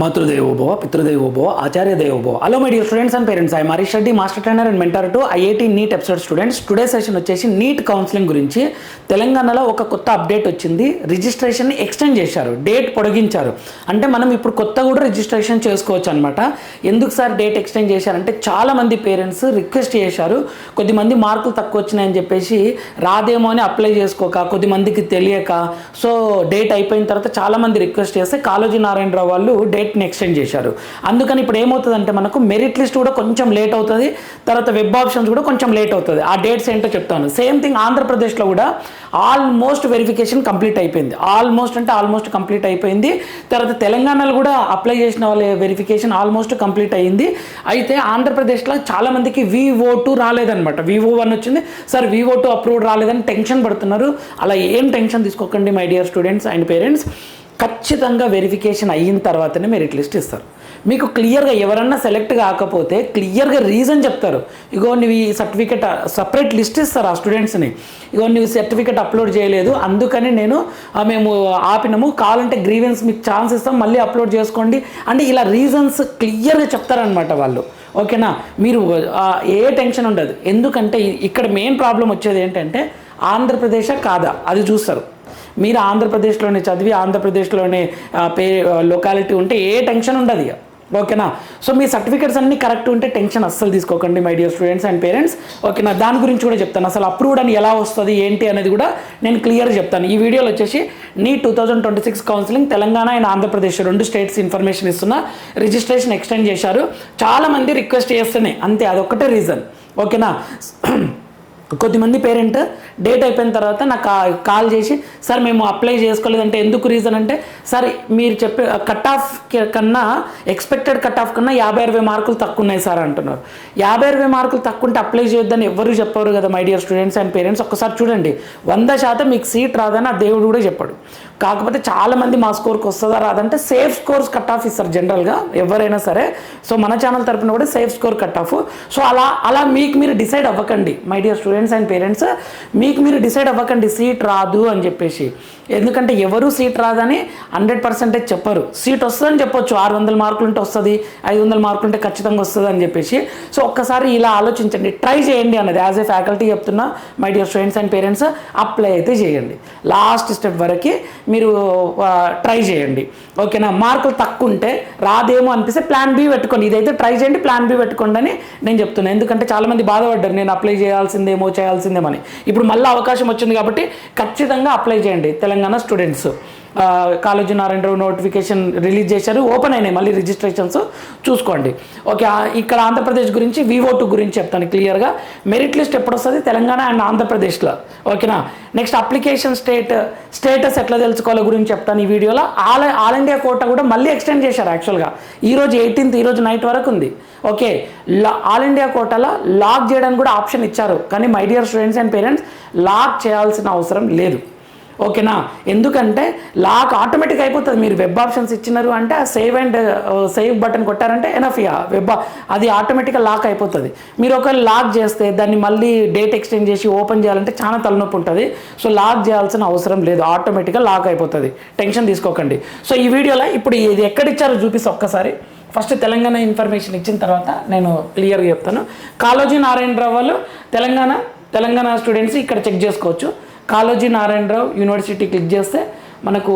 मातृदेवोभव पितृदेवोभव Acharya देवोभव. Hello my dear students and parents. I am Arish Reddy, master trainer and mentor to IIT NEET episode students. Today session వచ్చేసి NEET counselling గురించి. తెలంగాణలో ఒక కొత్త update వచ్చింది. Registration extend చేశారు, date పొడిగించారు. అంటే మనం ఇప్పుడు కొత్త కూడా రిజిస్ట్రేషన్ చేసుకోవచ్చు అనమాట. ఎందుకు సార్ డేట్ ఎక్స్టెండ్ చేశారంటే చాలా మంది పేరెంట్స్ రిక్వెస్ట్ చేశారు. కొద్దిమంది మార్కులు తక్కువ వచ్చినాయని చెప్పేసి రాదేమో అని అప్లై చేసుకోక, కొద్దిమందికి తెలియక, సో డేట్ అయిపోయిన తర్వాత చాలా మంది రిక్వెస్ట్ చేస్తే కాళోజీ నారాయణరావు వాళ్ళు డేట్ని ఎక్స్టెండ్ చేశారు. అందుకని ఇప్పుడు ఏమవుతుందంటే మనకు మెరిట్ లిస్ట్ కూడా కొంచెం లేట్ అవుతుంది, తర్వాత వెబ్ ఆప్షన్స్ కూడా కొంచెం లేట్ అవుతుంది. ఆ డేట్స్ ఏంటో చెప్తాను. సేమ్ థింగ్ ఆంధ్రప్రదేశ్లో కూడా ఆల్మోస్ట్ వెరిఫికేషన్ కంప్లీట్ అయిపోయింది. ఆల్మోస్ట్ కంప్లీట్ అయిపోయింది. తర్వాత తెలంగాణలో కూడా అప్లై చేసిన వాళ్ళ వెరిఫికేషన్ ఆల్మోస్ట్ కంప్లీట్ అయ్యింది. అయితే ఆంధ్రప్రదేశ్లో చాలామందికి VO2 రాలేదనమాట. VO1 వచ్చింది, సార్ VO2 అప్రూవ్డ్ రాలేదని టెన్షన్ పడుతున్నారు. అలా ఏం టెన్షన్ తీసుకోకండి my dear students and parents. ఖచ్చితంగా వెరిఫికేషన్ అయిన తర్వాతనే మెరిట్ లిస్ట్ ఇస్తారు. మీకు క్లియర్గా ఎవరన్నా సెలెక్ట్ కాకపోతే క్లియర్గా రీజన్ చెప్తారు. ఇగో నువ్వు ఈ సర్టిఫికేట్ సపరేట్ లిస్ట్ ఇస్తారు ఆ స్టూడెంట్స్ని. ఇగో నువ్వు సర్టిఫికేట్ అప్లోడ్ చేయలేదు, అందుకని మేము ఆపినాము, కావాలంటే గ్రీవెన్స్ మీకు ఛాన్స్ ఇస్తాం, మళ్ళీ అప్లోడ్ చేసుకోండి అంటే ఇలా రీజన్స్ క్లియర్గా చెప్తారనమాట వాళ్ళు. ఓకేనా, మీరు ఏ టెన్షన్ ఉండదు. ఎందుకంటే ఇక్కడ మెయిన్ ప్రాబ్లం వచ్చేది ఏంటంటే ఆంధ్రప్రదేశ్ కాదా అది చూస్తారు. మీరు ఆంధ్రప్రదేశ్లోనే చదివి ఆంధ్రప్రదేశ్లోనే లొకాలిటీ ఉంటే ఏ టెన్షన్ ఉండదు ఇక. ఓకేనా, సో మీ సర్టిఫికేట్స్ అన్నీ కరెక్ట్ ఉంటే టెన్షన్ అస్సలు తీసుకోకండి my dear students and parents. ఓకేనా, దాని గురించి కూడా చెప్తాను. అసలు అప్రూవ్డ్ అని ఎలా వస్తుంది ఏంటి అనేది కూడా నేను క్లియర్గా చెప్తాను. ఈ వీడియోలో వచ్చేసి NEET 2026 counselling Telangana and Andhra Pradesh 2 states information ఇస్తున్నా. రిజిస్ట్రేషన్ ఎక్స్టెండ్ చేశారు. చాలామంది రిక్వెస్ట్ చేస్తున్నాయి, అంతే, అదొక్కటే రీజన్. ఓకేనా, కొద్దిమంది పేరెంట్ డేట్ అయిపోయిన తర్వాత నాకు కాల్ చేసి, సార్ మేము అప్లై చేసుకోలేదంటే ఎందుకు రీజన్ అంటే, సార్ మీరు చెప్పే కట్ ఆఫ్ కన్నా ఎక్స్పెక్టెడ్ కట్ ఆఫ్ కన్నా 50-60 మార్కులు తక్కువ ఉన్నాయి సార్ అంటున్నారు. 50-60 మార్కులు తక్కువ ఉంటే అప్లై చేయొద్దని ఎవరు చెప్పారు కదా my dear students and parents. ఒక్కసారి చూడండి, 100% మీకు సీట్ రాదని ఆ దేవుడు కూడా చెప్పాడు. కాకపోతే చాలామంది మా స్కోర్కి వస్తుందా రాదంటే సేఫ్ స్కోర్స్ కట్ ఆఫ్ ఇస్తారు జనరల్గా ఎవరైనా సరే. సో మన ఛానల్ తరపున కూడా safe score cut off. So అలా మీకు మీరు డిసైడ్ అవ్వకండి my dear students and parents. మీకు మీరు డిసైడ్ అవ్వకండి సీట్ రాదు అని చెప్పేసి. ఎందుకంటే ఎవరు సీట్ రాదని 100% చెప్పరు. సీట్ వస్తుందని చెప్పొచ్చు, 600 మార్కులు ఉంటే వస్తుంది, 500 మార్కులు ఉంటే ఖచ్చితంగా వస్తుంది అని చెప్పేసి. సో ఒక్కసారి ఇలా ఆలోచించండి, ట్రై చేయండి అన్నది యాజ్ ఏ ఫ్యాకల్టీ చెప్తున్నా my dear students and parents. Apply అయితే చేయండి, లాస్ట్ స్టెప్ వరకు మీరు ట్రై చేయండి. ఓకేనా, మార్కులు తక్కువ ఉంటే రాదేమో అనిపిస్తే ప్లాన్ బి పెట్టుకోండి. ఇదైతే ట్రై చేయండి, ప్లాన్ బి పెట్టుకోండి అని నేను చెప్తున్నాను. ఎందుకంటే చాలామంది బాధపడ్డారు, నేను అప్లై చేయాల్సిందేమని. ఇప్పుడు మళ్ళీ అవకాశం వచ్చింది కాబట్టి ఖచ్చితంగా అప్లై చేయండి Telangana students. Kaloji Narayana Rao notification release చేశారు, ఓపెన్ అయినాయి మళ్ళీ రిజిస్ట్రేషన్స్, చూసుకోండి. ఓకే, ఇక్కడ ఆంధ్రప్రదేశ్ గురించి VO2 గురించి చెప్తాను క్లియర్గా. మెరిట్ లిస్ట్ ఎప్పుడు వస్తుంది తెలంగాణ అండ్ ఆంధ్రప్రదేశ్లో. ఓకేనా, నెక్స్ట్ అప్లికేషన్ స్టేటస్ ఎట్లా తెలుసుకోవాలో గురించి చెప్తాను ఈ వీడియోలో. ఆల్ ఇండియా కోటా కూడా మళ్ళీ ఎక్స్టెండ్ చేశారు. యాక్చువల్గా ఈరోజు 18th, ఈరోజు నైట్ వరకు ఉంది. ఓకే, ఆల్ ఇండియా కోటాలో లాక్ చేయడానికి కూడా ఆప్షన్ ఇచ్చారు, కానీ my dear students and parents lock చేయాల్సిన అవసరం లేదు. ఓకేనా, ఎందుకంటే లాక్ ఆటోమేటిక్ అయిపోతుంది. మీరు వెబ్ ఆప్షన్స్ ఇచ్చినారు అంటే ఆ సేవ్ బటన్ కొట్టారంటే ఎనఫ్, అది ఆటోమేటిక్గా లాక్ అయిపోతుంది. మీరు ఒకవేళ లాక్ చేస్తే దాన్ని మళ్ళీ డేట్ ఎక్స్టెండ్ చేసి ఓపెన్ చేయాలంటే చాలా తలనొప్పి ఉంటుంది. సో లాక్ చేయాల్సిన అవసరం లేదు, ఆటోమేటిక్గా లాక్ అయిపోతుంది, టెన్షన్ తీసుకోకండి. సో ఈ వీడియోలో ఇప్పుడు ఇది ఎక్కడ ఇచ్చారో చూపిస్తే ఒక్కసారి. ఫస్ట్ తెలంగాణ ఇన్ఫర్మేషన్ ఇచ్చిన తర్వాత నేను క్లియర్గా చెప్తాను. కాళోజీ నారాయణరావు వాళ్ళు తెలంగాణ స్టూడెంట్స్ ఇక్కడ చెక్ చేసుకోవచ్చు. కాళోజీ నారాయణరావు యూనివర్సిటీ క్లిక్ చేస్తే మనకు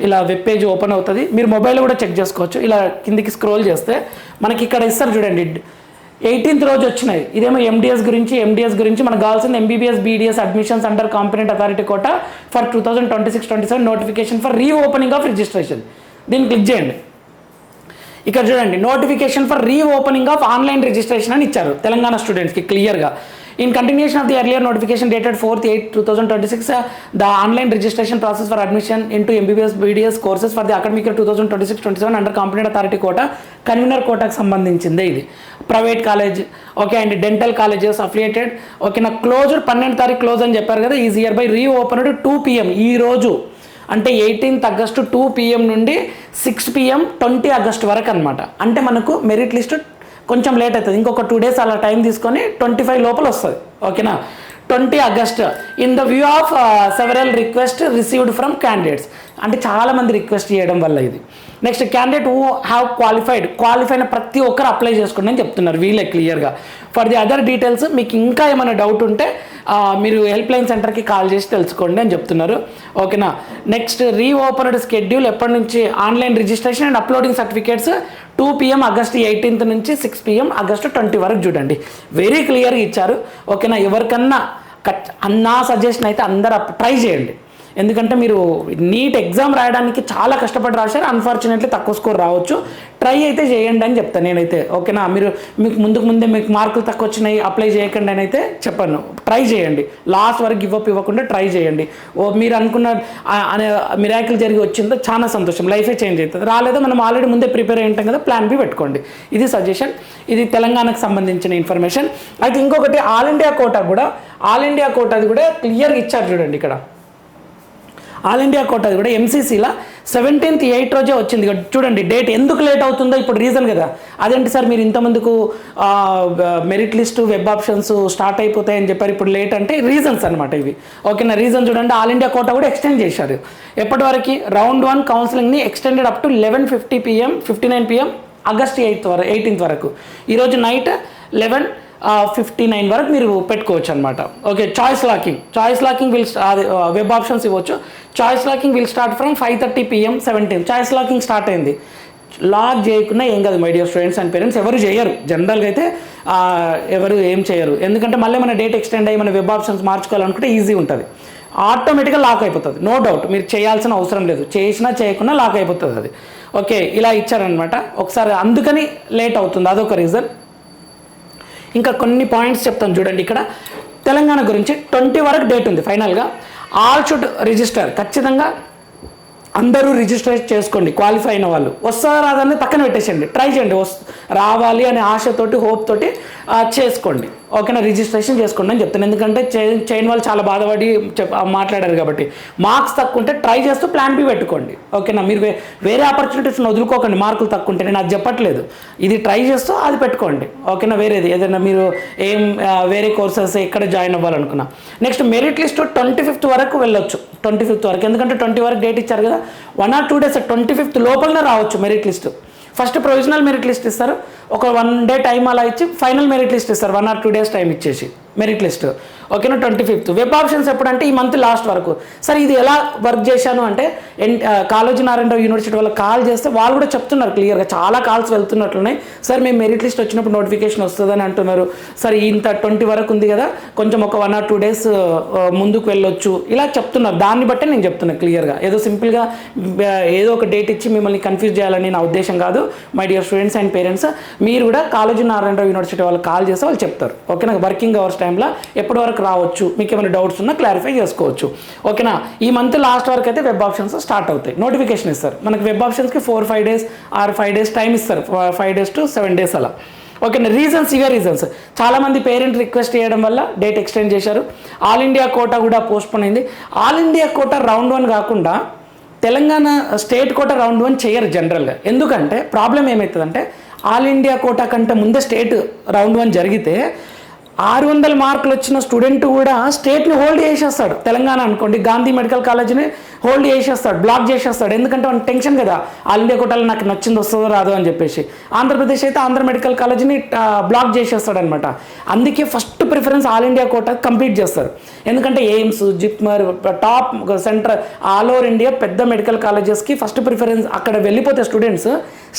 ఇలా వెబ్ పేజ్ ఓపెన్ అవుతుంది. మీరు మొబైల్లో కూడా చెక్ చేసుకోవచ్చు. ఇలా కిందికి స్క్రోల్ చేస్తే మనకి ఇక్కడ ఇస్తారు చూడండి, 18th రోజు వచ్చినాయి. ఇదేమో MDS గురించి మనకు కావాల్సింది MBBS BDS admissions under competent authority quota for 2026-27 notification for reopening of registration. దీన్ని క్లిక్ చేయండి. ఇక్కడ చూడండి, notification for reopening of online registration అని ఇచ్చారు తెలంగాణ స్టూడెంట్స్కి క్లియర్గా. In continuation of the earlier notification dated 4/8/2026, the online registration process for admission into MBBS BDS courses for the academic year 2026-27 under competent authority quota, convener quota కి సంబంధించిందే ఇది. Private college, okay, and dental colleges affiliated. Okay, నా closure 12వ తారీఖు close అని చెప్పారు కదా, is year by రీఓపెన్డ్ 2 PM ఈ రోజు, అంటే 18th ఆగస్టు 2 PM నుండి 6 PM 20 ఆగస్ట్ వరకు అనమాట. అంటే మనకు మెరిట్ లిస్ట్ కొంచెం లేట్ అవుతుంది, ఇంకొక 2 days అలా టైం తీసుకొని 25 లోపల వస్తుంది. ఓకేనా, 20 August in the view of several request received from candidates. అంటే చాలామంది రిక్వెస్ట్ చేయడం వల్ల ఇది. Next candidate who have qualified ప్రతి ఒక్కరు అప్లై చేసుకోండి అని చెప్తున్నారు వీళ్ళే క్లియర్గా. ఫర్ ది అదర్ డీటెయిల్స్ మీకు ఇంకా ఏమైనా డౌట్ ఉంటే మీరు హెల్ప్ లైన్ సెంటర్కి కాల్ చేసి తెలుసుకోండి అని చెప్తున్నారు. ఓకేనా. నెక్స్ట్ రీఓపెన్డ్ స్కెడ్యూల్ ఎప్పటి నుంచి online registration and uploading certificates 2 PM August 18th నుంచి 6 PM August 20 వరకు చూడండి. వెరీ క్లియర్గా ఇచ్చారు. ఓకేనా. ఎవరికన్నా నా సజెషన్ అయితే అందరూ ట్రై చేయండి. ఎందుకంటే మీరు నీట్ ఎగ్జామ్ రాయడానికి చాలా కష్టపడి రాశారు. అన్ఫార్చునేట్లీ తక్కువ స్కోర్ రావచ్చు. ట్రై అయితే చేయండి అని చెప్తాను నేనైతే. ఓకేనా. మీకు ముందే మీకు మార్కులు తక్కువ వచ్చినాయి అప్లై చేయకండి అని అయితే చెప్పాను. ట్రై చేయండి. లాస్ట్ వరకు గివ్ అప్ ఇవ్వకుండా ట్రై చేయండి. మీరు అనుకున్న మిరాకిల్ జరిగి వచ్చిందో చాలా సంతోషం. లైఫే చేంజ్ అవుతుంది. రాలేదో మనం ఆల్రెడీ ముందే ప్రిపేర్ అయ్యి ఉంటాం కదా, ప్లాన్ బి పెట్టుకోండి. ఇది సజెషన్. ఇది తెలంగాణకు సంబంధించిన ఇన్ఫర్మేషన్. అయితే ఇంకొకటి ఆల్ ఇండియా కోటాది కూడా క్లియర్గా ఇచ్చారు చూడండి. ఇక్కడ ఆల్ ఇండియా కోటాది కూడా MCCలో 17th 8 రోజే వచ్చింది చూడండి. డేట్ ఎందుకు లేట్ అవుతుందో ఇప్పుడు రీజన్ కదా. అదేంటి సార్ మీరు ఇంతమందుకు merit list web options start అయిపోతాయని చెప్పారు, ఇప్పుడు లేట్ అంటే రీజన్స్ అనమాట ఇవి. ఓకేనా. రీజన్ చూడండి. ఆల్ ఇండియా కోటా కూడా ఎక్స్టెండ్ చేశారు. ఎప్పటి వరకు రౌండ్ 1 కౌన్సిలింగ్ని extended up to 11:59 PM August 18th వరకు. ఈరోజు నైట్ 11:59 వరకు మీరు పెట్టుకోవచ్చు అనమాట. Okay. Choice locking will web options ఇవ్వచ్చు. Choice locking will start from 5:30 PM 17th. Choice locking start అయింది. లాక్ చేయకుండా ఏం కాదు my dear students and parents. ఎవరు చేయరు జనరల్గా అయితే, ఎవరు ఏం చేయరు. ఎందుకంటే మళ్ళీ మన డేట్ ఎక్స్టెండ్ అయ్యి మన వెబ్ ఆప్షన్స్ మార్చుకోవాలనుకుంటే ఈజీ ఉంటుంది. ఆటోమేటిక్గా లాక్ అయిపోతుంది. No doubt. మీరు చేయాల్సిన అవసరం లేదు. చేసినా చేయకుండా లాక్ అయిపోతుంది అది. ఓకే. ఇలా ఇచ్చారనమాట. ఒకసారి అందుకని లేట్ అవుతుంది. అదొక రీజన్. ఇంకా కొన్ని పాయింట్స్ చెప్తాను చూడండి. ఇక్కడ తెలంగాణ గురించి 20 వరకు డేట్ ఉంది ఫైనల్గా. All should register. ఖచ్చితంగా అందరూ రిజిస్టర్ చేసుకోండి. క్వాలిఫై అయిన వాళ్ళు. వస్తారా రాదని పక్కన పెట్టేసేయండి. ట్రై చేయండి. రావాలి అనే ఆశతోటి హోప్ తోటి చేసుకోండి. ఓకేనా. రిజిస్ట్రేషన్ చేసుకోండి అని చెప్తాను. ఎందుకంటే చైన్ వాళ్ళు చాలా బాధపడి మాట్లాడారు కాబట్టి. మార్క్స్ తక్కువ ఉంటే ట్రై చేస్తూ ప్లాన్ బి పెట్టుకోండి. ఓకేనా. మీరు వేరే ఆపర్చునిటీస్ని వదులుకోకండి మార్కులు తక్కువ ఉంటే. నేను అది చెప్పట్లేదు. ఇది ట్రై చేస్తూ అది పెట్టుకోండి. ఓకేనా. వేరేది ఏదైనా మీరు వేరే కోర్సెస్ ఎక్కడ జాయిన్ అవ్వాలనుకున్నా. నెక్స్ట్ మెరిట్ లిస్ట్ 25th వరకు వెళ్ళొచ్చు. 25th వరకు. ఎందుకంటే 20 వరకు డేట్ ఇచ్చారు కదా. 1 or 2 days 25th లోపలనే రావచ్చు merit list. First provisional merit list ఇస్తారు. ఒక 1 day టైం అలా ఇచ్చి ఫైనల్ మెరిట్ లిస్ట్ ఇస్తారు. 1 or 2 days టైం ఇచ్చేసి మెరిట్ లిస్ట్. ఓకేనా. 25th. వెబ్ ఆప్షన్స్ ఎప్పుడంటే ఈ మంత్ లాస్ట్ వరకు. సరే ఇది ఎలా వర్క్ చేశాను అంటే కాళోజీ నారాయణరావు యూనివర్సిటీ వాళ్ళకి కాల్ చేస్తే వాళ్ళు కూడా చెప్తున్నారు క్లియర్గా. చాలా కాల్స్ వెళ్తున్నట్లున్నాయి. సార్ మేము మెరిట్ లిస్ట్ వచ్చినప్పుడు నోటిఫికేషన్ వస్తుందని అంటున్నారు. సరే ఇంత 20 వరకు ఉంది కదా, కొంచెం ఒక 1 or 2 days ముందుకు వెళ్ళొచ్చు ఇలా చెప్తున్నారు. దాన్ని బట్టే నేను చెప్తున్నాను క్లియర్గా. ఏదో సింపుల్గా ఏదో ఒక డేట్ ఇచ్చి మిమ్మల్ని కన్ఫ్యూజ్ చేయాలని నా ఉద్దేశం కాదు. My dear students and parents, మీరు కూడా కాళోజీ నారాయణరావు యూనివర్సిటీ వాళ్ళకి కాల్ చేస్తే వాళ్ళు చెప్తారు. ఓకేనా. వర్కింగ్ అవర్స్ టైంలో ఎప్పటి వరకు రావచ్చు, మీకు ఏమైనా డౌట్స్ ఉన్నా క్లారిఫై చేసుకోవచ్చు. ఓకేనా. ఈ మంత్ లాస్ట్ వరకు అయితే వెబ్ ఆప్షన్స్ స్టార్ట్ అవుతాయి. నోటిఫికేషన్ ఇస్తారు మనకి. వెబ్ ఆప్షన్స్కి 4-5 days or 5 days టైం ఇస్తారు. 5 days to 7 days అలా. ఓకేనా. రీజన్స్ ఇవే రీజన్స్. చాలామంది పేరెంట్ రిక్వెస్ట్ చేయడం వల్ల డేట్ ఎక్స్టెండ్ చేశారు. ఆల్ ఇండియా కోటా కూడా పోస్ట్పోన్ అయింది. ఆల్ ఇండియా కోటా రౌండ్ 1 కాకుండా తెలంగాణ స్టేట్ కోటా రౌండ్ 1 చేయరు జనరల్గా. ఎందుకంటే ప్రాబ్లం ఏమవుతుందంటే ఆల్ ఇండియా కోటా కంటే ముందే స్టేట్ రౌండ్ 1 జరిగితే 600 మార్కులు వచ్చిన స్టూడెంట్ కూడా స్టేట్ని హోల్డ్ చేసేస్తాడు. తెలంగాణ అనుకోండి, గాంధీ మెడికల్ కాలేజ్ని హోల్డ్ చేసేస్తాడు, బ్లాక్ చేసేస్తాడు. ఎందుకంటే వాళ్ళకి టెన్షన్ కదా, ఆల్ ఇండియా కోటాలో నాకు నచ్చింది వస్తుందో రాదో అని చెప్పేసి. ఆంధ్రప్రదేశ్ అయితే ఆంధ్ర మెడికల్ కాలేజ్ని బ్లాక్ చేసేస్తాడు అనమాట. అందుకే first preference all India quota complete చేస్తారు. ఎందుకంటే AIIMS, JIPMER, top centre all over India పెద్ద మెడికల్ కాలేజెస్కి ఫస్ట్ ప్రిఫరెన్స్. అక్కడ వెళ్ళిపోతే స్టూడెంట్స్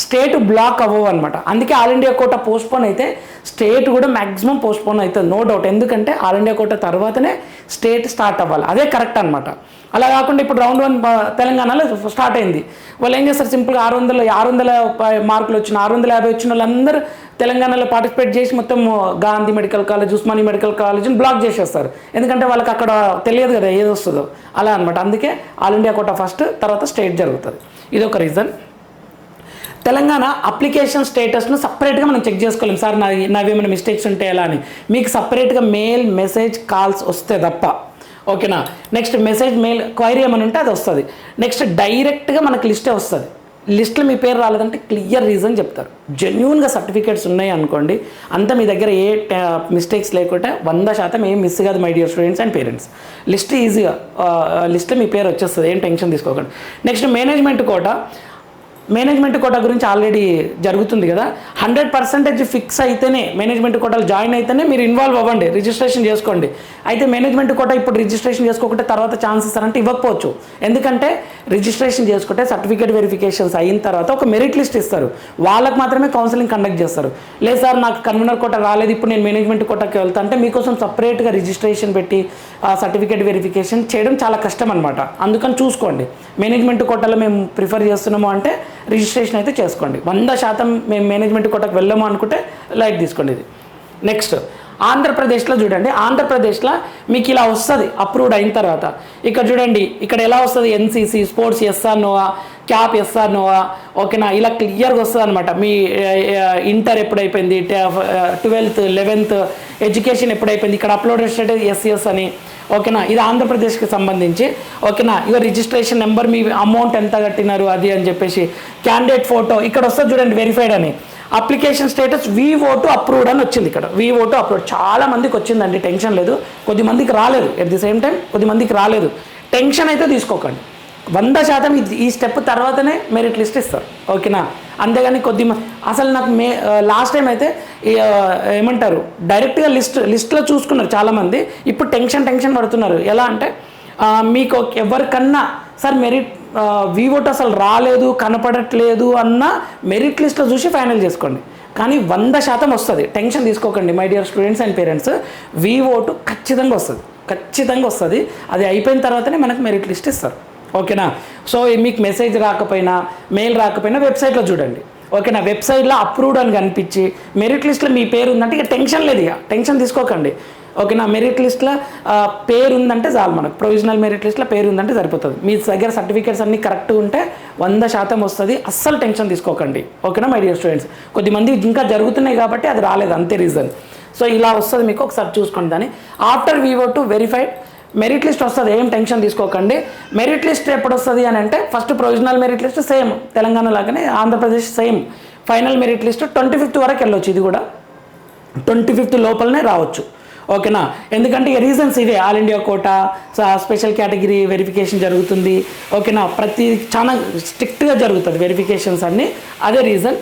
స్టేట్ బ్లాక్ అవ్వవు అనమాట. అందుకే ఆల్ ఇండియా కోటా పోస్ట్పోన్ అయితే స్టేట్ కూడా మ్యాక్సిమం పోస్ట్పోన్ అవుతుంది, నో డౌట్. ఎందుకంటే ఆల్ ఇండియా కోటా తర్వాతనే స్టేట్ స్టార్ట్ అవ్వాలి. అదే కరెక్ట్ అనమాట. అలా కాకుండా ఇప్పుడు రౌండ్ 1 తెలంగాణలో స్టార్ట్ అయింది. వాళ్ళు ఏం చేస్తారు, సింపుల్గా 600 మార్కులు వచ్చిన 650 వచ్చిన వాళ్ళందరూ తెలంగాణలో పార్టిసిపేట్ చేసి మొత్తం Gandhi medical college, Osmania medical కాలేజ్ని బ్లాక్ చేసేస్తారు. ఎందుకంటే వాళ్ళకి అక్కడ తెలియదు కదా ఏది వస్తుందో అలా అనమాట. అందుకే ఆల్ ఇండియా కోటా ఫస్ట్, తర్వాత స్టేట్ జరుగుతుంది. ఇదొక రీజన్. తెలంగాణ అప్లికేషన్ స్టేటస్ను సపరేట్గా మనం చెక్ చేసుకోలేం. సార్ నావేమైనా మిస్టేక్స్ ఉంటే ఎలా అని. మీకు సపరేట్గా మెయిల్, మెసేజ్, కాల్స్ వస్తే తప్ప. ఓకేనా. నెక్స్ట్ మెయిల్ క్వైరీ ఏమైనా ఉంటే అది వస్తుంది. నెక్స్ట్ డైరెక్ట్గా మనకు లిస్టే వస్తుంది. లిస్ట్లో మీ పేరు రాలేదంటే క్లియర్ రీజన్ చెప్తారు. జెన్యూన్గా సర్టిఫికేట్స్ ఉన్నాయి అనుకోండి, అంతా మీ దగ్గర ఏ మిస్టేక్స్ లేకుంటే 100% ఏం మిస్ కాదు my dear students and parents. List ఈజీగా లిస్ట్లో మీ పేరు వచ్చేస్తుంది, ఏం టెన్షన్ తీసుకోకండి. Next management quota management quota గురించి ఆల్రెడీ జరుగుతుంది కదా, 100% ఫిక్స్ అయితేనే మేనేజ్మెంట్ కోటాలు జాయిన్ అయితేనే మీరు ఇన్వాల్వ్ అవ్వండి, రిజిస్ట్రేషన్ చేసుకోండి. అయితే మేనేజ్మెంట్ కోటా ఇప్పుడు రిజిస్ట్రేషన్ చేసుకోకుంటే తర్వాత ఛాన్స్ ఇస్తారంటే ఇవ్వకపోవచ్చు. ఎందుకంటే రిజిస్ట్రేషన్ చేసుకుంటే సర్టిఫికేట్ వెరిఫికేషన్స్ అయిన తర్వాత ఒక మెరిట్ లిస్ట్ ఇస్తారు, వాళ్ళకి మాత్రమే కౌన్సిలింగ్ కండక్ట్ చేస్తారు. లేదు సార్ నాకు కన్వీనర్ కోటా రాలేదు, ఇప్పుడు నేను మేనేజ్మెంట్ కోటాకి వెళ్తా అంటే మీకోసం సపరేట్గా రిజిస్ట్రేషన్ పెట్టి సర్టిఫికేట్ వెరిఫికేషన్ చేయడం చాలా కష్టం అనమాట. అందుకని చూసుకోండి, మేనేజ్మెంట్ కోటాలో మేము ప్రిఫర్ చేస్తున్నాము అంటే రిజిస్ట్రేషన్ అయితే చేసుకోండి. 100% మేము మేనేజ్మెంట్ కోటాకు వెళ్ళాము అనుకుంటే లైట్ తీసుకోండి. ఇది నెక్స్ట్ ఆంధ్రప్రదేశ్లో చూడండి, ఆంధ్రప్రదేశ్లో మీకు ఇలా వస్తుంది అప్రూవ్డ్ అయిన తర్వాత. ఇక్కడ చూడండి, ఇక్కడ ఎలా వస్తుంది, ఎన్సీసీ, స్పోర్ట్స్ ఎస్ఆర్ నోవా, క్యాప్ ఎస్ఆర్ నోవా, ఓకేనా, ఇలా క్లియర్గా వస్తుంది అనమాట. మీ ఇంటర్ ఎప్పుడైపోయింది, 12th 11th ఎడ్యుకేషన్ ఎప్పుడైపోయింది, ఇక్కడ అప్లోడెడ్ స్టేటస్ ఎస్ఎస్ అని, ఓకేనా. ఇది ఆంధ్రప్రదేశ్కి సంబంధించి, ఓకేనా. ఇక రిజిస్ట్రేషన్ నెంబర్, మీ అమౌంట్ ఎంత కట్టినారు అది అని చెప్పేసి, క్యాండిడేట్ ఫోటో ఇక్కడ వస్తుంది చూడండి, వెరిఫైడ్ అని. అప్లికేషన్ స్టేటస్ V-O2 అప్రూవ్డ్ అని వచ్చింది ఇక్కడ, V-O2 అప్రూవ్డ్. చాలా మందికి వచ్చిందండి, టెన్షన్ లేదు. కొద్దిమందికి రాలేదు, ఎట్ ది సేమ్ టైం కొద్దిమందికి రాలేదు. టెన్షన్ అయితే తీసుకోకండి, 100% ఈ స్టెప్ తర్వాతనే మెరిట్ లిస్ట్ ఇస్తారు, ఓకేనా. అంతేగాని అసలు నాకు లాస్ట్ టైం అయితే ఏమంటారు డైరెక్ట్గా లిస్ట్లో చూసుకున్నారు చాలామంది. ఇప్పుడు టెన్షన్ పడుతున్నారు. ఎలా అంటే మీకు ఎవరికన్నా సార్ మెరిట్ V-O2 అసలు రాలేదు, కనపడట్లేదు అన్న మెరిట్ లిస్ట్లో చూసి ఫైనల్ చేసుకోండి. కానీ 100% వస్తుంది, టెన్షన్ తీసుకోకండి my dear students and parents. V-O2 ఖచ్చితంగా వస్తుంది. అది అయిపోయిన తర్వాతనే మనకు మెరిట్ లిస్ట్ ఇస్తారు, ఓకేనా. సో మీకు మెసేజ్ రాకపోయినా, మెయిల్ రాకపోయినా వెబ్సైట్లో చూడండి, ఓకేనా. వెబ్సైట్లో అప్రూవ్డ్ అని కనిపించి మెరిట్ లిస్ట్లో మీ పేరు ఉందంటే ఇక టెన్షన్ లేదు, ఇక టెన్షన్ తీసుకోకండి, ఓకేనా. మెరిట్ లిస్ట్లో పేరు ఉందంటే చాలు, మనకు ప్రొవిజనల్ మెరిట్ లిస్ట్లో పేరు ఉందంటే సరిపోతుంది. మీ దగ్గర సర్టిఫికేట్స్ అన్నీ కరెక్ట్గా ఉంటే 100% వస్తుంది. అస్సలు టెన్షన్ తీసుకోకండి, ఓకేనా మై డియర్ స్టూడెంట్స్. కొద్దిమంది ఇంకా జరుగుతున్నాయి కాబట్టి అది రాలేదు, అంతే రీజన్. సో ఇలా వస్తుంది మీకు, ఒకసారి చూసుకోండి దాన్ని. After V-O2 verified merit list వస్తుంది, ఏం టెన్షన్ తీసుకోకండి. మెరిట్ లిస్ట్ ఎప్పుడు వస్తుంది అని అంటే, first provisional merit list same Telangana లాగానే Andhra Pradesh same. Final merit list 25th వరకు వెళ్ళొచ్చు, ఇది కూడా 25th లోపలనే రావచ్చు, ఓకేనా. ఎందుకంటే రీజన్స్ ఇవే, all India quota, special category verification జరుగుతుంది, ఓకేనా. చాలా స్ట్రిక్ట్గా జరుగుతుంది వెరిఫికేషన్స్ అన్నీ, అదే రీజన్.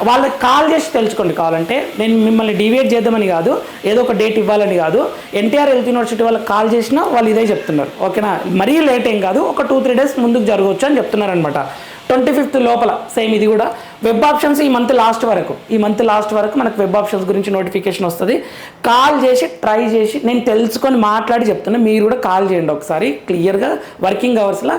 వాళ్ళకి కాల్ చేసి తెలుసుకోండి కావాలంటే. నేను మిమ్మల్ని డివియేట్ చేద్దామని కాదు, ఏదో ఒక డేట్ ఇవ్వాలని కాదు. ఎన్టీఆర్ హెల్త్ యూనివర్సిటీ వాళ్ళకి కాల్ చేసినా వాళ్ళు ఇదే చెప్తున్నారు, ఓకేనా. మరీ లేట్ ఏం కాదు, ఒక 2-3 days ముందుకు జరగవచ్చు అని చెప్తున్నారు అనమాట. 25th లోపల సేమ్ ఇది కూడా. వెబ్ ఆప్షన్స్ ఈ మంత్ లాస్ట్ వరకు మనకు వెబ్ ఆప్షన్స్ గురించి నోటిఫికేషన్ వస్తుంది. కాల్ చేసి ట్రై చేసి నేను తెలుసుకొని మాట్లాడి చెప్తున్నా, మీరు కూడా కాల్ చేయండి ఒకసారి క్లియర్గా. వర్కింగ్ అవర్స్లో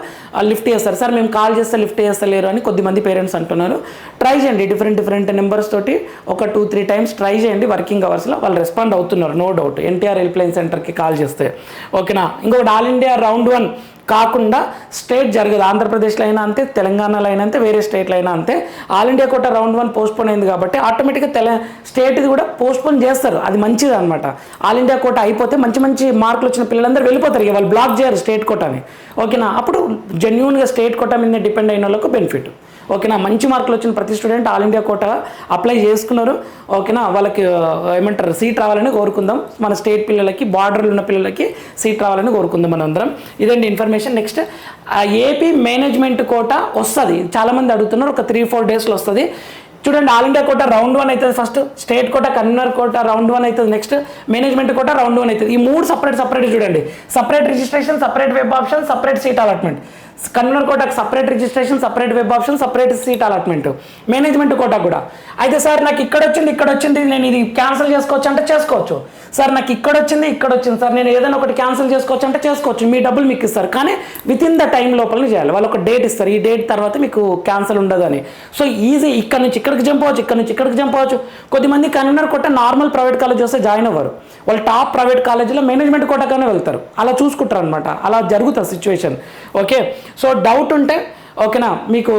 లిఫ్ట్ చేస్తారు, సార్ మేము కాల్ చేస్తే లిఫ్ట్ చేస్తలేరు అని కొద్దిమంది పేరెంట్స్ అంటున్నారు. ట్రై చేయండి, డిఫరెంట్ నెంబర్స్ తోటి ఒక 2-3 times ట్రై చేయండి వర్కింగ్ అవర్స్లో. వాళ్ళు రెస్పాండ్ అవుతున్నారు, no doubt, NTR help line సెంటర్కి కాల్ చేస్తే, ఓకేనా. ఇంకొకటి ఆల్ ఇండియా రౌండ్ 1 కాకుండా స్టేట్ జరగదు, ఆంధ్రప్రదేశ్లో అయినా అంతే, తెలంగాణలో అయినా అంతే, వేరే స్టేట్లో అయినా అంతే. All India quota round 1 postpone అయింది కాబట్టి ఆటోమేటిక్గా స్టేట్ది కూడా పోస్ట్పోన్ చేస్తారు, అది మంచిది అనమాట. ఆల్ ఇండియా కోటా అయిపోతే మంచి మార్కులు వచ్చిన పిల్లలందరూ వెళ్ళిపోతారు, ఇక వాళ్ళు బ్లాక్ చేయరు స్టేట్ కోటాని, ఓకేనా. అప్పుడు జెన్యూన్గా స్టేట్ కోటా మీద డిపెండ్ అయిన వాళ్ళకు బెనిఫిట్, ఓకేనా. మంచి మార్కులు వచ్చిన ప్రతి student all India quota apply చేసుకున్నారు, ఓకేనా. వాళ్ళకి ఏమంటారు సీట్ రావాలని కోరుకుందాం, మన స్టేట్ పిల్లలకి, బార్డర్లు ఉన్న పిల్లలకి సీట్ రావాలని కోరుకుందాం మనం అందరం. ఇదండి information. Next AP management quota వస్తుంది, చాలామంది అడుగుతున్నారు, ఒక 3-4 daysలో వస్తుంది. చూడండి, ఆల్ ఇండియా కోటా రౌండ్ 1 అవుతుంది first, state quota convener quota round 1 అవుతుంది, నెక్స్ట్ మేనేజ్మెంట్ కోటా రౌండ్ 1 అవుతుంది. ఈ 3 సపరేట్ చూడండి, separate registration, separate web option, separate seat allotment. Convener కోటాకు separate registration, separate web option, separate seat allotment. Management quota కూడా. అయితే sir నాకు ఇక్కడ వచ్చింది, నేను ఇది క్యాన్సిల్ చేసుకోవచ్చు అంటే చేసుకోవచ్చు. సార్ నాకు ఇక్కడ వచ్చింది సార్, నేను ఏదైనా ఒకటి క్యాన్సిల్ చేసుకోవచ్చు అంటే చేసుకోవచ్చు, మీ డబ్బులు మీకు ఇస్తారు. కానీ వితిన్ ద టైం లోపలనే చేయాలి, వాళ్ళు ఒక డేట్ ఇస్తారు, ఈ డేట్ తర్వాత మీకు క్యాన్సిల్ ఉండదని. సో ఈజీ, ఇక్కడ నుంచి ఇక్కడికి జంప్ అవ్వచ్చు, కొద్దిమంది convener quota normal private college వస్తే జాయిన్ అవ్వరు, వాళ్ళు టాప్ ప్రైవేట్ కాలేజీలో మేనేజ్మెంట్ కోటాగానే వెళ్తారు, అలా చూసుకుంటారు అనమాట, అలా జరుగుతుంది సిచ్యువేషన్, ఓకే. సో డౌట్ ఉంటే, ఓకేనా, మీకు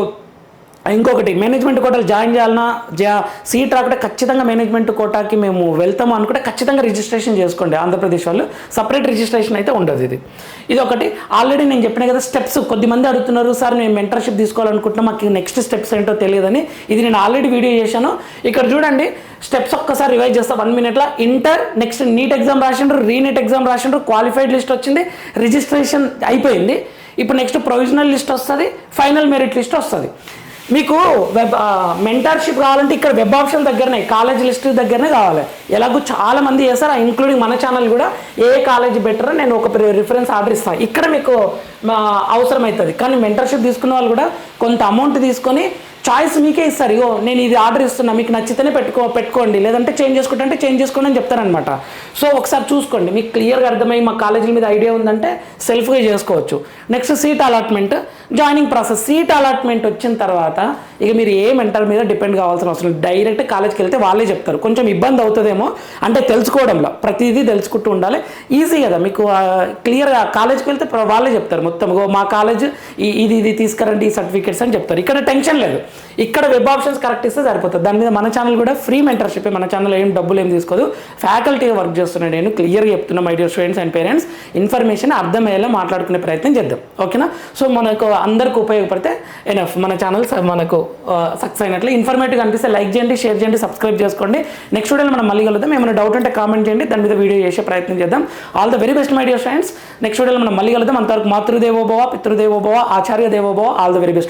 ఇంకొకటి మేనేజ్మెంట్ కోటాలు జాయిన్ చేయాలన్నా, సీట్ రాకుండా ఖచ్చితంగా మేనేజ్మెంట్ కోటాకి మేము వెళ్తాము అనుకుంటే ఖచ్చితంగా రిజిస్ట్రేషన్ చేసుకోండి. ఆంధ్రప్రదేశ్ వాళ్ళు సపరేట్ రిజిస్ట్రేషన్ అయితే ఉండదు. ఇది ఒకటి. ఆల్రెడీ నేను చెప్పిన కదా స్టెప్స్, కొద్దిమంది అడుగుతున్నారు, సార్ మేము మెంటర్షిప్ తీసుకోవాలనుకుంటున్నా, మాకు నెక్స్ట్ స్టెప్స్ ఏంటో తెలియదని. ఇది నేను ఆల్రెడీ వీడియో చేశాను, ఇక్కడ చూడండి. స్టెప్స్ ఒక్కసారి రివైజ్ చేస్తా 1 minute. Inter, next NEET exam రాసిండ్రు, రీనీట్ ఎగ్జామ్ రాసిండ్రు, క్వాలిఫైడ్ లిస్ట్ వచ్చింది, రిజిస్ట్రేషన్ అయిపోయింది. ఇప్పుడు నెక్స్ట్ ప్రొవిజనల్ లిస్ట్ వస్తుంది, ఫైనల్ మెరిట్ లిస్ట్ వస్తుంది. మీకు వెబ్ మెంటర్షిప్ కావాలంటే ఇక్కడ వెబ్ ఆప్షన్ దగ్గరనే, కాలేజ్ లిస్ట్ దగ్గరనే కావాలి. ఎలాగో చాలా మంది చేస్తారు, ఇంక్లూడింగ్ మన ఛానల్ కూడా. ఏ కాలేజ్ బెటర్ నేను ఒక రిఫరెన్స్ ఆర్డర్ ఇస్తాను, ఇక్కడ మీకు అవసరం అవుతుంది. కానీ మెంటర్షిప్ తీసుకున్న వాళ్ళు కూడా కొంత అమౌంట్ తీసుకొని చాయిస్ మీకే ఇస్తారు. ఇగో నేను ఇది ఆర్డర్ ఇస్తున్నా, మీకు నచ్చితేనే పెట్టుకోండి, లేదంటే చేంజ్ చేసుకోండి అని చెప్తారనమాట. సో ఒకసారి చూసుకోండి, మీకు క్లియర్గా అర్థమై మా కాలేజీల మీద ఐడియా ఉందంటే సెల్ఫ్గా చేసుకోవచ్చు. Next seat allotment, joining process. Seat allotment వచ్చిన తర్వాత ఇక మీరు ఏ మెంటర్ మీద డిపెండ్ కావాల్సిన అవసరం లేదు. డైరెక్ట్ కాలేజ్కి వెళ్తే వాళ్ళే చెప్తారు. కొంచెం ఇబ్బంది అవుతుందేమో అంటే తెలుసుకోవడంలో, ప్రతిదీ తెలుసుకుంటూ ఉండాలి. ఈజీ కదా మీకు, క్లియర్గా కాలేజ్కి వెళ్తే వాళ్ళే చెప్తారు మొత్తం. మా కాలేజ్ ఇది తీసుకురండి, ఈ సర్టిఫికేట్స్ అని చెప్తారు. ఇక్కడ టెన్షన్ లేదు, ఇక్కడ వెబ్ ఆప్షన్స్ కరెక్ట్ ఇస్తే సరిపోతుంది. దాని మీద మన ఛానల్ కూడా ఫ్రీ మెంటర్షిప్, మన ఛానల్ ఏం డబ్బులు ఏం తీసుకోదు, ఫ్యాకల్టీగా వర్క్ చేస్తున్నాను. నేను క్లియర్గా చెప్తున్నా my dear students and parents, information అర్థమయ్యేలా మాట్లాడుకునే ప్రయత్నం చేద్దాం, ఓకేనా? సో మనకు అందరికీ ఉపయోగపడితే ఎనఫ్. మన ఛానల్ మనకు సక్సెస్ అయినట్లు. ఇన్ఫర్మేటివ్ అనిపిస్తే లైక్ చేయండి, షేర్ చేయండి, సబ్స్క్రైబ్ చేసుకోండి. నెక్స్ట్ వీడియోలో మనం మళ్ళీ కలుద్దాం. ఏమైనా డౌట్ ఉంటే కామెంట్ చేయండి, దాని మీద వీడియో చేసే ప్రయత్నం చేద్దాం. All the very best my dear friends. Next వీడియోలో మనం మళ్ళీ కలుద్దాం. అంతవరకు మాతృదేవోభవ, పితృదేవోభవ, ఆచార్య దేవోభవ. All the very best.